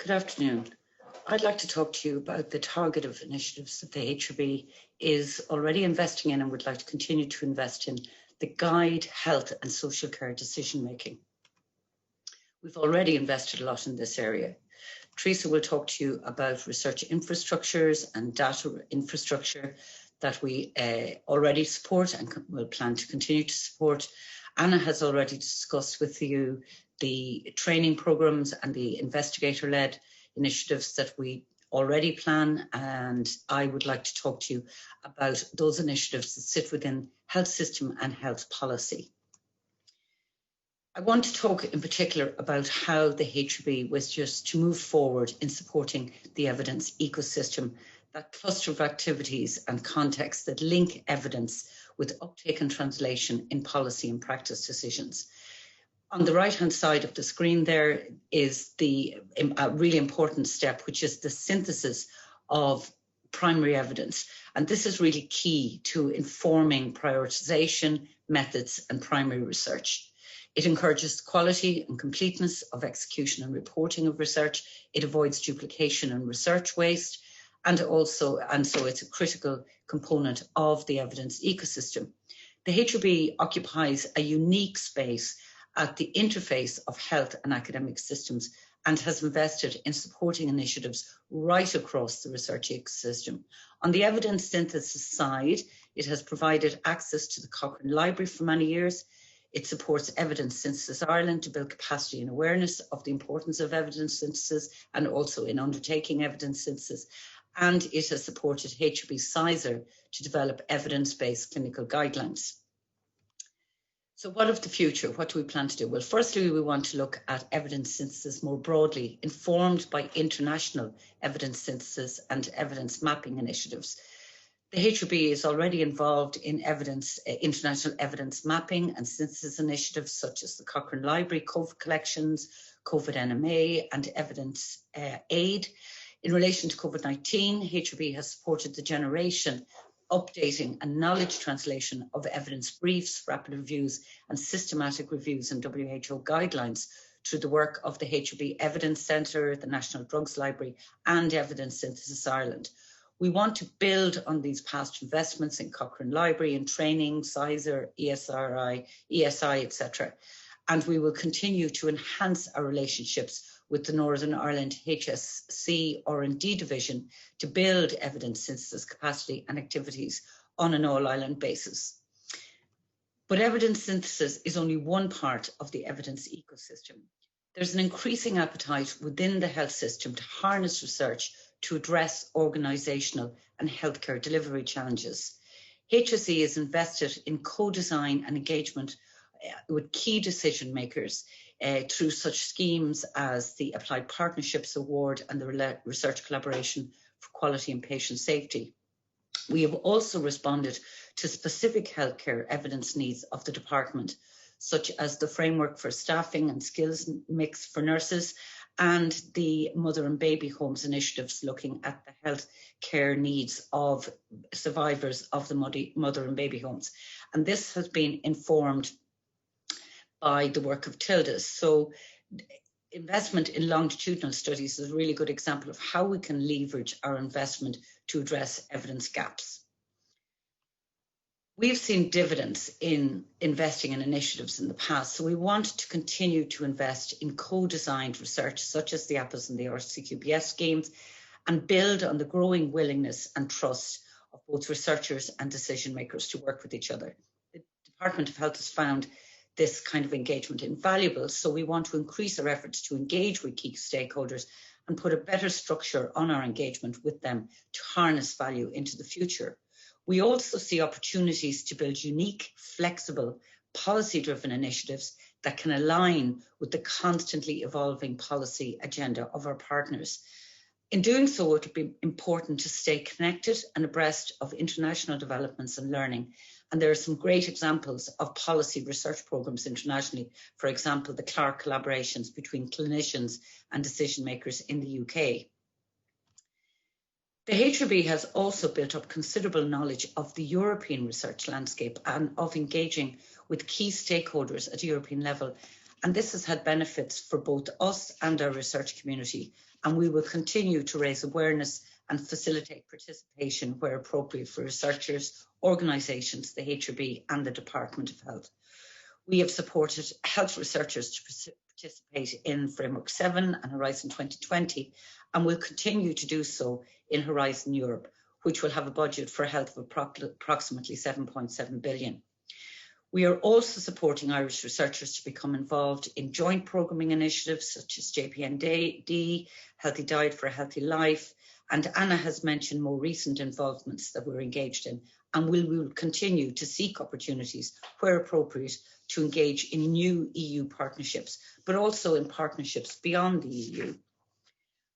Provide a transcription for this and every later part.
Good afternoon. I'd like to talk to you about the target of initiatives that the HRB is already investing in and would like to continue to invest in, the guide health and social care decision making. We've already invested a lot in this area. Teresa will talk to you about research infrastructures and data infrastructure that we already support and will plan to continue to support. Anna has already discussed with you the training programs and the investigator-led initiatives that we already plan, and I would like to talk to you about those initiatives that sit within health system and health policy. I want to talk in particular about how the HRB wishes to move forward in supporting the evidence ecosystem, that cluster of activities and contexts that link evidence with uptake and translation in policy and practice decisions. On the right-hand side of the screen there is a really important step, which is the synthesis of primary evidence. And this is really key to informing prioritization, methods, and primary research. It encourages quality and completeness of execution and reporting of research. It avoids duplication and research waste. And so it's a critical component of the evidence ecosystem. The HRB occupies a unique space at the interface of health and academic systems and has invested in supporting initiatives right across the research ecosystem. On the evidence synthesis side, it has provided access to the Cochrane Library for many years. It supports Evidence Synthesis Ireland to build capacity and awareness of the importance of evidence synthesis and also in undertaking evidence synthesis. And it has supported HRB CISR to develop evidence-based clinical guidelines. So what of the future? What do we plan to do? Well, firstly, we want to look at evidence synthesis more broadly, informed by international evidence synthesis and evidence mapping initiatives. The HRB is already involved in international evidence mapping and synthesis initiatives such as the Cochrane Library, COVID collections, COVID NMA, and evidence aid. In relation to COVID-19, HRB has supported the generation, updating and knowledge translation of evidence briefs, rapid reviews and systematic reviews and WHO guidelines through the work of the HRB Evidence Centre, the National Drugs Library and Evidence Synthesis Ireland. We want to build on these past investments in Cochrane Library and training, CISR, ESI, etc. And we will continue to enhance our relationships with the Northern Ireland HSC R&D division to build evidence synthesis capacity and activities on an all-island basis. But evidence synthesis is only one part of the evidence ecosystem. There's an increasing appetite within the health system to harness research to address organisational and healthcare delivery challenges. HSE is invested in co-design and engagement with key decision makers through such schemes as the Applied Partnerships Award and the Research Collaboration for Quality and Patient Safety. We have also responded to specific healthcare evidence needs of the department, such as the framework for staffing and skills mix for nurses and the mother and baby homes initiatives looking at the health care needs of survivors of the mother and baby homes. And this has been informed by the work of TILDAS. So investment in longitudinal studies is a really good example of how we can leverage our investment to address evidence gaps. We've seen dividends in investing in initiatives in the past, so we want to continue to invest in co-designed research such as the APAS and the RCQPS schemes and build on the growing willingness and trust of both researchers and decision makers to work with each other. The Department of Health has found this kind of engagement invaluable, so we want to increase our efforts to engage with key stakeholders and put a better structure on our engagement with them to harness value into the future. We also see opportunities to build unique, flexible, policy-driven initiatives that can align with the constantly evolving policy agenda of our partners. In doing so, it would be important to stay connected and abreast of international developments and learning. And there are some great examples of policy research programs internationally, for example, the Clark collaborations between clinicians and decision makers in the UK. The HRB has also built up considerable knowledge of the European research landscape and of engaging with key stakeholders at European level. And this has had benefits for both us and our research community. And we will continue to raise awareness and facilitate participation where appropriate for researchers, organisations, the HRB and the Department of Health. We have supported health researchers to participate in Framework 7 and Horizon 2020, and will continue to do so in Horizon Europe, which will have a budget for health of approximately 7.7 billion. We are also supporting Irish researchers to become involved in joint programming initiatives such as JPND, Healthy Diet for a Healthy Life, and Anna has mentioned more recent involvements that we're engaged in, and we will continue to seek opportunities where appropriate to engage in new EU partnerships, but also in partnerships beyond the EU.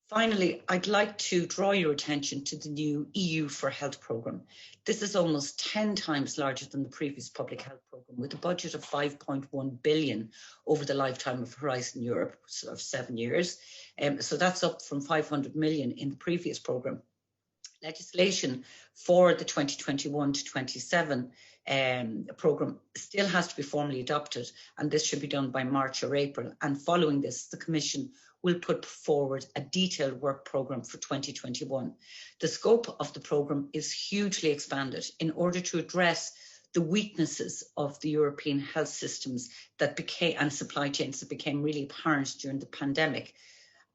Finally, I'd like to draw your attention to the new EU for Health programme. This is almost 10 times larger than the previous public health programme, with a budget of 5.1 billion over the lifetime of Horizon Europe, so of 7 years. So that's up from 500 million in the previous programme. Legislation for the 2021 to 27 programme still has to be formally adopted, and this should be done by March or April. And following this, the Commission will put forward a detailed work programme for 2021. The scope of the programme is hugely expanded in order to address the weaknesses of the European health systems that became, and supply chains that became really apparent during the pandemic.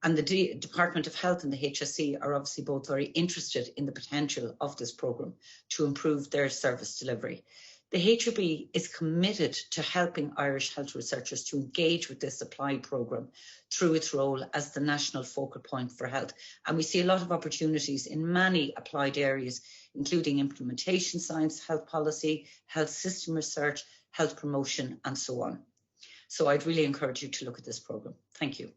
And the Department of Health and the HSE are obviously both very interested in the potential of this programme to improve their service delivery. The HRB is committed to helping Irish health researchers to engage with this supply programme through its role as the national focal point for health. And we see a lot of opportunities in many applied areas, including implementation science, health policy, health system research, health promotion, and so on. So I'd really encourage you to look at this programme. Thank you.